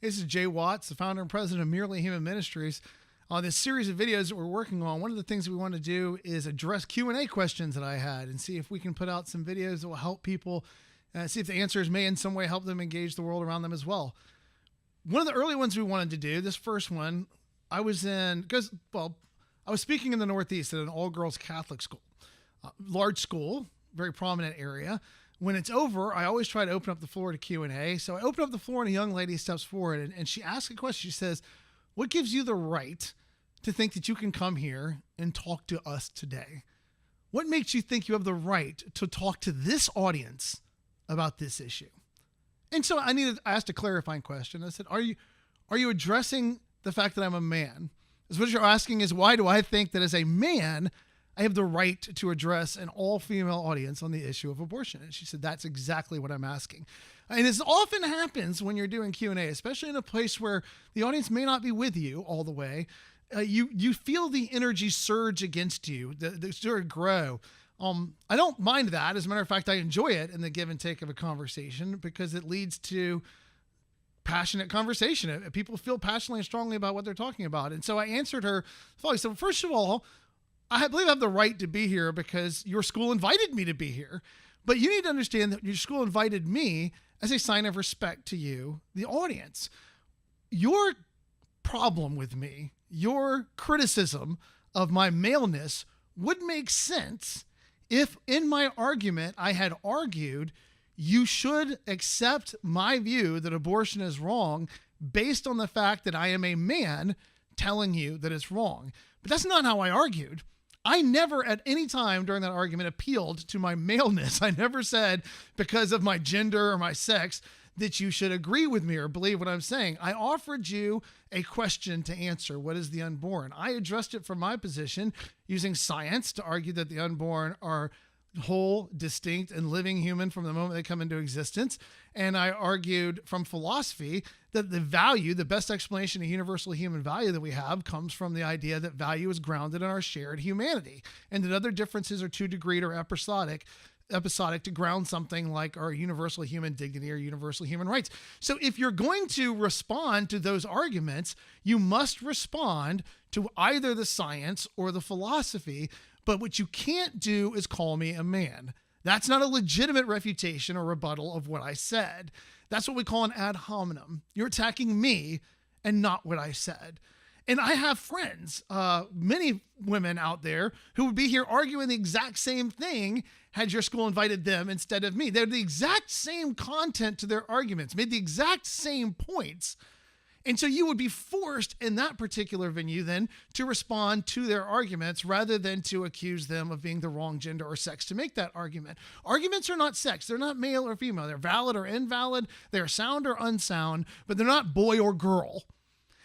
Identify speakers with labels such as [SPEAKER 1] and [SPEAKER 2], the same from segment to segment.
[SPEAKER 1] This is Jay Watts, the founder and president of Merely Human Ministries. On this series of videos that we're working on, one of the things we want to do is address Q&A questions that I had and see if we can put out some videos that will help people, see if the answers may in some way help them engage the world around them as well. One of the early ones we wanted to do, this first one, I was speaking in the Northeast at an all-girls Catholic school, large school, very prominent area. When it's over, I always try to open up the floor to Q&A. So I open up the floor and a young lady steps forward and she asks a question. She says, "What gives you the right to think that you can come here and talk to us today? What makes you think you have the right to talk to this audience about this issue?" And so I asked a clarifying question. I said, are you addressing the fact that I'm a man? Because what you're asking is, why do I think that as a man, I have the right to address an all-female audience on the issue of abortion? And she said, that's exactly what I'm asking. And this often happens when you're doing Q&A, especially in a place where the audience may not be with you all the way. You feel the energy surge against you, the sort of grow. I don't mind that. As a matter of fact, I enjoy it in the give and take of a conversation because it leads to passionate conversation. People feel passionately and strongly about what they're talking about. And so I answered her following. So first of all, I believe I have the right to be here because your school invited me to be here. But you need to understand that your school invited me as a sign of respect to you, the audience. Your problem with me, your criticism of my maleness would make sense if in my argument I had argued you should accept my view that abortion is wrong based on the fact that I am a man telling you that it's wrong. But that's not how I argued. I never at any time during that argument appealed to my maleness. I never said because of my gender or my sex that you should agree with me or believe what I'm saying. I offered you a question to answer. What is the unborn? I addressed it from my position using science to argue that the unborn are whole, distinct, and living human from the moment they come into existence. And I argued from philosophy that the best explanation of universal human value that we have comes from the idea that value is grounded in our shared humanity, and that other differences are too discrete or episodic to ground something like our universal human dignity or universal human rights. So if you're going to respond to those arguments, you must respond to either the science or the philosophy. But what you can't do is call me a man. That's not a legitimate refutation or rebuttal of what I said. That's what we call an ad hominem. You're attacking me and not what I said. And I have friends, many women out there who would be here arguing the exact same thing had your school invited them instead of me. They had the exact same content to their arguments, made the exact same points. And so you would be forced in that particular venue then to respond to their arguments rather than to accuse them of being the wrong gender or sex to make that argument. Arguments are not sex. They're not male or female. They're valid or invalid. They're sound or unsound, but they're not boy or girl.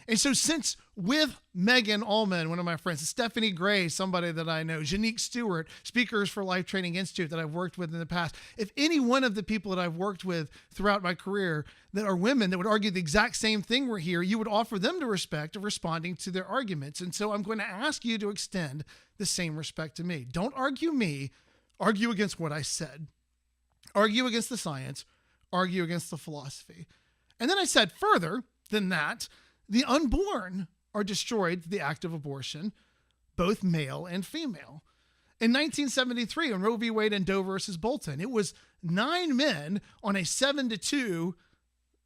[SPEAKER 1] And so since with Megan Allman, one of my friends, Stephanie Gray, somebody that I know, Janique Stewart, Speakers for Life Training Institute that I've worked with in the past, if any one of the people that I've worked with throughout my career that are women that would argue the exact same thing were here, you would offer them the respect of responding to their arguments. And so I'm going to ask you to extend the same respect to me. Don't argue me, argue against what I said. Argue against the science, argue against the philosophy. And then I said further than that, the unborn are destroyed through the act of abortion, both male and female. In 1973, in Roe v. Wade and Doe versus Bolton, it was 9 men on a 7-2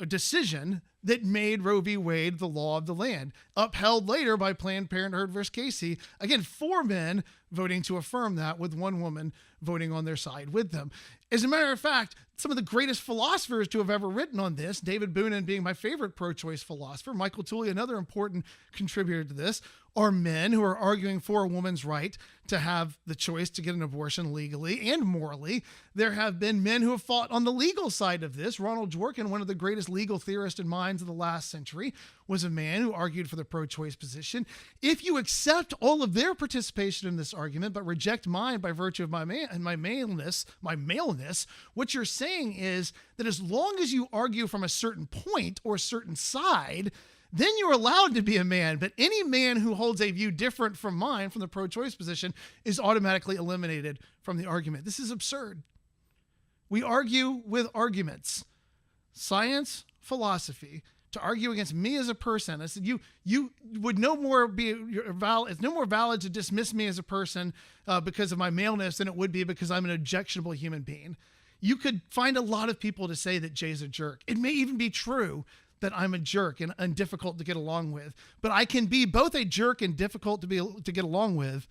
[SPEAKER 1] decision that made Roe v. Wade the law of the land, upheld later by Planned Parenthood versus Casey. Again, 4 men voting to affirm that, with 1 woman voting on their side with them. As a matter of fact, some of the greatest philosophers to have ever written on this, David Boonen being my favorite pro-choice philosopher, Michael Tooley, another important contributor to this, are men who are arguing for a woman's right to have the choice to get an abortion legally and morally. There have been men who have fought on the legal side of this. Ronald Dworkin, one of the greatest legal theorists and minds of the last century, was a man who argued for the pro-choice position. If you accept all of their participation in this argument, but reject mine by virtue of my maleness, what you're saying is that as long as you argue from a certain point or a certain side, then you're allowed to be a man. But any man who holds a view different from mine, from the pro-choice position, is automatically eliminated from the argument. This is absurd. We argue with arguments, science, philosophy, to argue against me as a person. I said, you would no more be valid. It's no more valid to dismiss me as a person because of my maleness than it would be because I'm an objectionable human being. You could find a lot of people to say that Jay's a jerk. It may even be true that I'm a jerk and difficult to get along with, but I can be both a jerk and difficult to get along with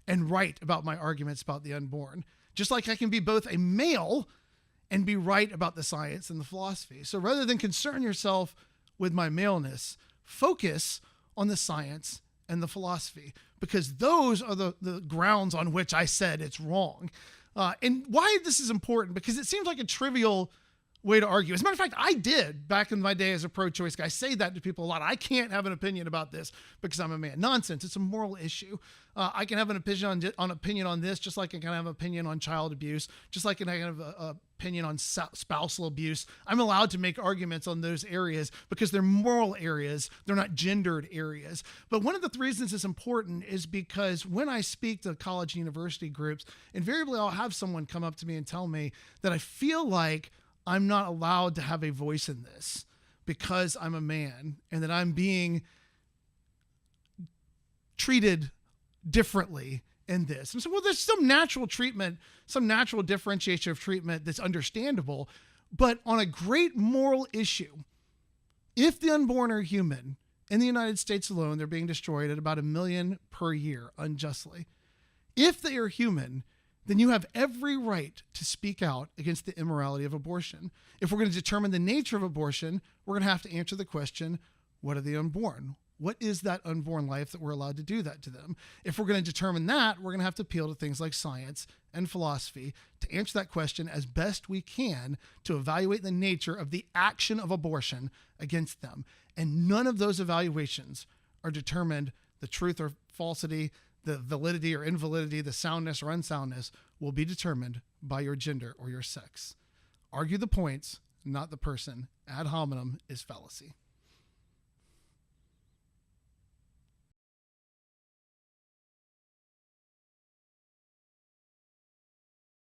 [SPEAKER 1] and right about my arguments about the unborn. Just like I can be both a male and be right about the science and the philosophy. So rather than concern yourself with my maleness, focus on the science and the philosophy, because those are the grounds on which I said it's wrong. And why this is important, because it seems like a trivial way to argue. As a matter of fact, I did back in my day as a pro-choice guy say that to people a lot. I can't have an opinion about this because I'm a man. Nonsense. It's a moral issue. I can have an opinion on this, just like I can have an opinion on child abuse, just like I can have an opinion on spousal abuse. I'm allowed to make arguments on those areas because they're moral areas. They're not gendered areas. But one of the reasons it's important is because when I speak to college and university groups, invariably I'll have someone come up to me and tell me that I feel like I'm not allowed to have a voice in this because I'm a man and that I'm being treated differently in this. And so, well, there's some natural treatment, some natural differentiation of treatment that's understandable, but on a great moral issue, if the unborn are human, in the United States alone, they're being destroyed at about 1 million per year unjustly. If they are human, then you have every right to speak out against the immorality of abortion. If we're going to determine the nature of abortion, we're going to have to answer the question, what are the unborn? What is that unborn life that we're allowed to do that to them? If we're going to determine that, we're going to have to appeal to things like science and philosophy to answer that question as best we can to evaluate the nature of the action of abortion against them. And none of those evaluations are determined the truth or falsity, the validity or invalidity, the soundness or unsoundness will be determined by your gender or your sex. Argue the points, not the person. Ad hominem is fallacy.